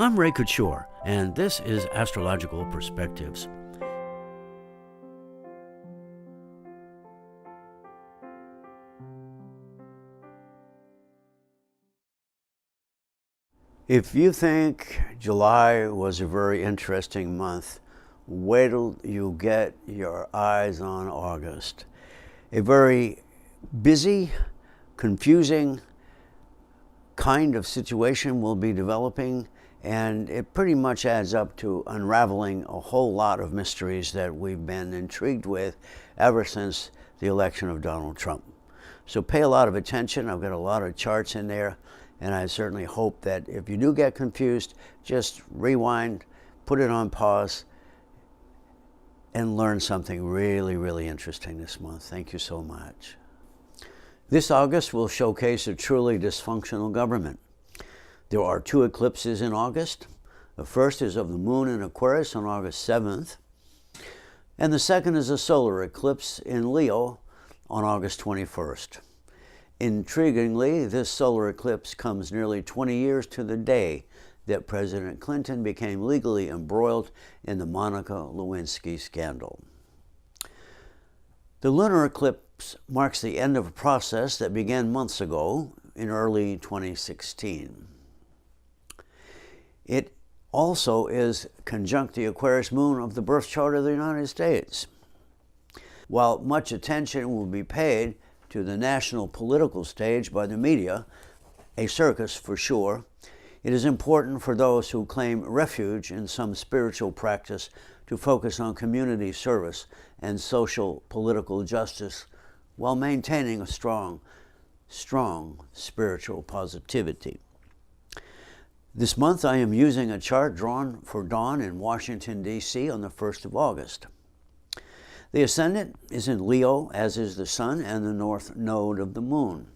I'm Ray Couture, and this is Astrological Perspectives. If you think July was a very interesting month, wait till you get your eyes on August. A very busy, confusing kind of situation will be developing, and it pretty much adds up to unraveling a whole lot of mysteries that we've been intrigued with ever since the election of Donald Trump. So pay a lot of attention. I've got a lot of charts in there, and I certainly hope that if you do get confused, just rewind, put it on pause, and learn something really, really interesting this month. Thank you so much. This August will showcase a truly dysfunctional government. There are 2 eclipses in August. The first is of the moon in Aquarius on August 7th, and the second is a solar eclipse in Leo on August 21st. Intriguingly, this solar eclipse comes nearly 20 years to the day that President Clinton became legally embroiled in the Monica Lewinsky scandal. The lunar eclipse marks the end of a process that began months ago in early 2016. It also is conjunct the Aquarius moon of the birth chart of the United States. While much attention will be paid to the national political stage by the media, a circus for sure, it is important for those who claim refuge in some spiritual practice to focus on community service and social political justice while maintaining a strong spiritual positivity. This month I am using a chart drawn for dawn in Washington, D.C. on the 1st of August. The ascendant is in Leo, as is the sun and the north node of the moon.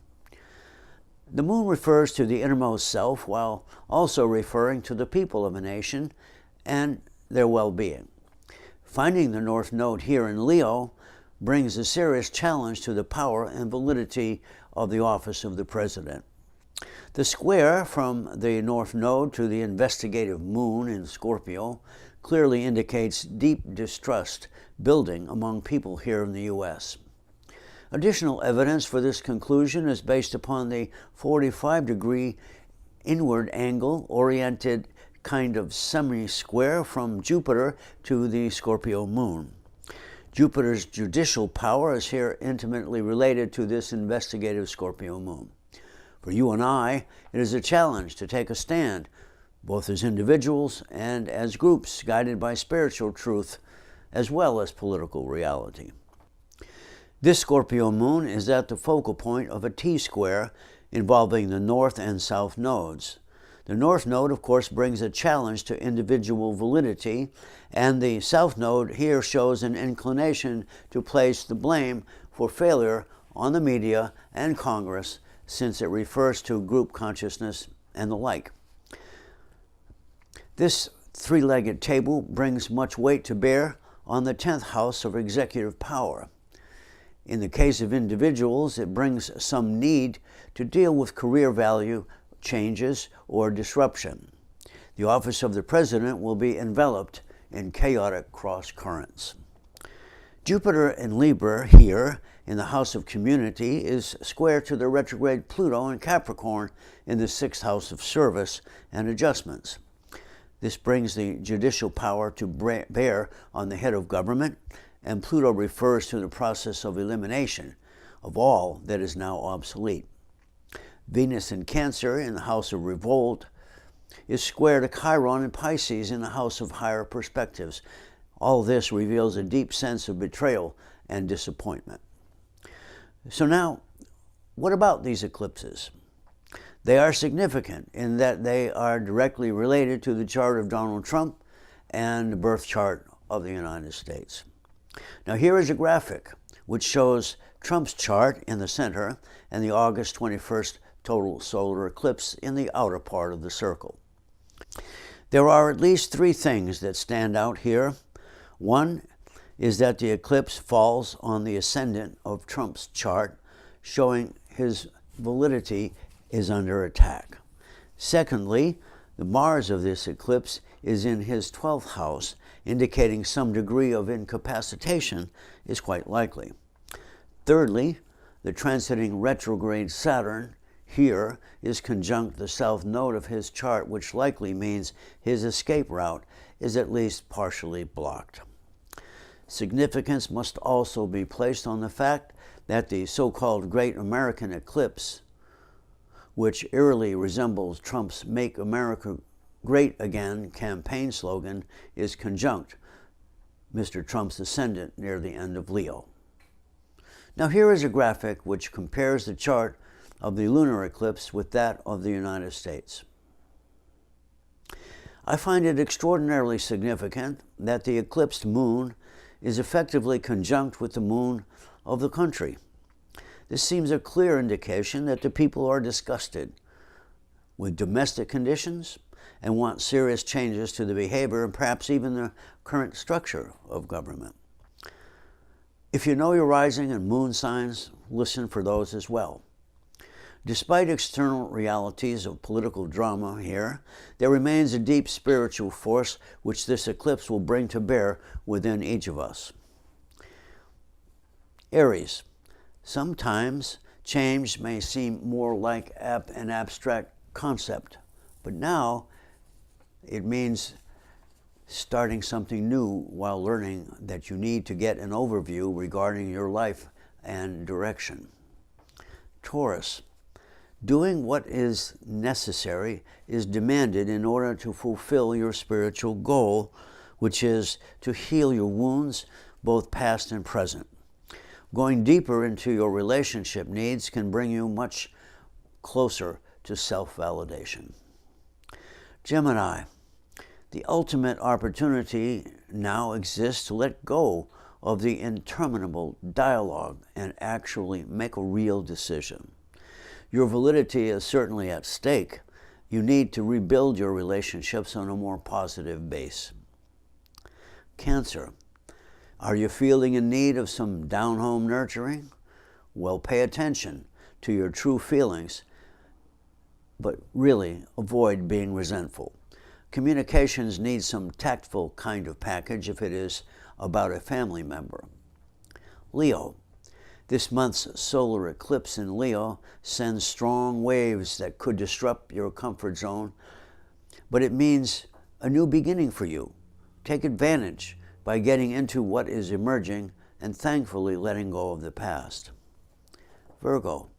The moon refers to the innermost self while also referring to the people of a nation and their well-being. Finding the north node here in Leo brings a serious challenge to the power and validity of the office of the president. The square from the north node to the investigative moon in Scorpio clearly indicates deep distrust building among people here in the U.S. Additional evidence for this conclusion is based upon the 45-degree inward angle oriented kind of semi-square from Jupiter to the Scorpio moon. Jupiter's judicial power is here intimately related to this investigative Scorpio moon. For you and I, it is a challenge to take a stand, both as individuals and as groups guided by spiritual truth as well as political reality. This Scorpio moon is at the focal point of a T-square involving the north and south nodes. The north node, of course, brings a challenge to individual validity, and the south node here shows an inclination to place the blame for failure on the media and Congress, since it refers to group consciousness and the like. This three-legged table brings much weight to bear on the 10th house of executive power. In the case of individuals, it brings some need to deal with career value changes or disruption. The office of the president will be enveloped in chaotic cross currents. Jupiter in Libra here in the house of community is square to the retrograde Pluto in Capricorn in the 6th house of service and adjustments. This brings the judicial power to bear on the head of government, and Pluto refers to the process of elimination of all that is now obsolete. Venus in Cancer in the house of revolt is square to Chiron in Pisces in the house of higher perspectives. All this reveals a deep sense of betrayal and disappointment. So now, what about these eclipses? They are significant in that they are directly related to the chart of Donald Trump and the birth chart of the United States. Now here is a graphic which shows Trump's chart in the center and the August 21st total solar eclipse in the outer part of the circle. There are at least 3 things that stand out here. One is that the eclipse falls on the ascendant of Trump's chart, showing his validity is under attack. Secondly, The Mars of this eclipse is in his 12th house, indicating some degree of incapacitation is quite likely. Thirdly, the transiting retrograde Saturn here is conjunct the south node of his chart, which likely means his escape route is at least partially blocked. Significance must also be placed on the fact that the so-called Great American Eclipse, which eerily resembles Trump's Make America Great Again campaign slogan, is conjunct Mr. Trump's ascendant near the end of Leo. Now here is a graphic which compares the chart of the lunar eclipse with that of the United States. I find it extraordinarily significant that the eclipsed moon is effectively conjunct with the moon of the country. This seems a clear indication that the people are disgusted with domestic conditions and want serious changes to the behavior and perhaps even the current structure of government. If you know your rising and moon signs, listen for those as well. Despite external realities of political drama here, there remains a deep spiritual force which this eclipse will bring to bear within each of us. Aries. Sometimes change may seem more like an abstract concept, but now it means starting something new while learning that you need to get an overview regarding your life and direction. Taurus. Doing what is necessary is demanded in order to fulfill your spiritual goal, which is to heal your wounds, both past and present. Going deeper into your relationship needs can bring you much closer to self-validation. Gemini. The ultimate opportunity now exists to let go of the interminable dialogue and actually make a real decision. Your validity is certainly at stake. You need to rebuild your relationships on a more positive base. Cancer. Are you feeling in need of some down-home nurturing? Well, pay attention to your true feelings, but really avoid being resentful. Communications need some tactful kind of package if it is about a family member. Leo. This month's solar eclipse in Leo sends strong waves that could disrupt your comfort zone, but it means a new beginning for you. Take advantage by getting into what is emerging and thankfully letting go of the past. Virgo.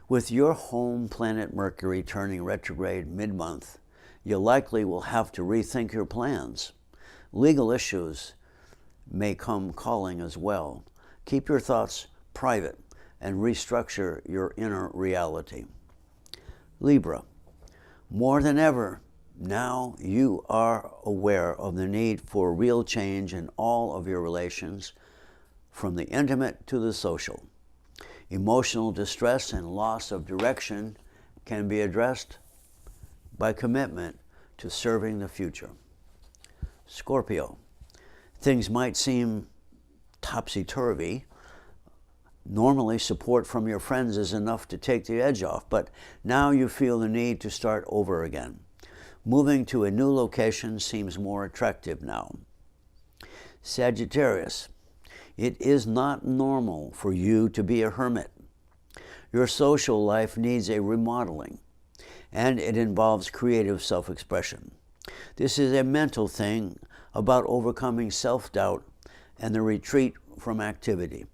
With your home planet Mercury turning retrograde mid-month, you likely will have to rethink your plans. Legal issues may come calling as well. Keep your thoughts private and restructure your inner reality. Libra. More than ever, now you are aware of the need for real change in all of your relations, from the intimate to the social. Emotional distress and loss of direction can be addressed by commitment to serving the future. Scorpio. Things might seem topsy-turvy. Normally, support from your friends is enough to take the edge off, but now you feel the need to start over again. Moving to a new location seems more attractive now. Sagittarius. It is not normal for you to be a hermit. Your social life needs a remodeling, and it involves creative self-expression. This is a mental thing about overcoming self-doubt and the retreat from activity.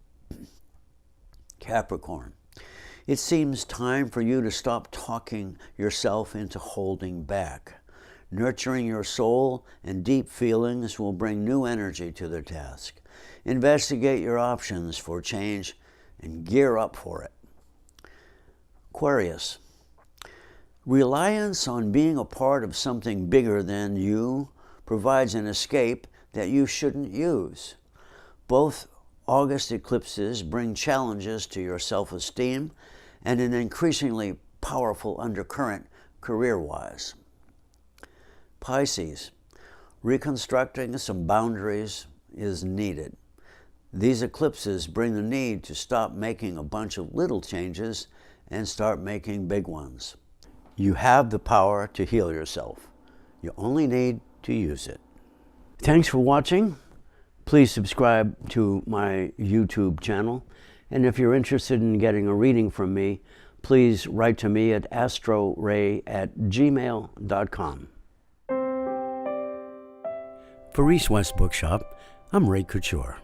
Capricorn. It seems time for you to stop talking yourself into holding back. Nurturing your soul and deep feelings will bring new energy to the task. Investigate your options for change and gear up for it. Aquarius. Reliance on being a part of something bigger than you provides an escape that you shouldn't use. Both August eclipses bring challenges to your self-esteem and an increasingly powerful undercurrent career-wise. Pisces. Reconstructing some boundaries is needed. These eclipses bring the need to stop making a bunch of little changes and start making big ones. You have the power to heal yourself. You only need to use it. Thanks for watching. Please subscribe to my YouTube channel. And if you're interested in getting a reading from me, please write to me at astroray@gmail.com. For EastWest Bookshop, I'm Ray Couture.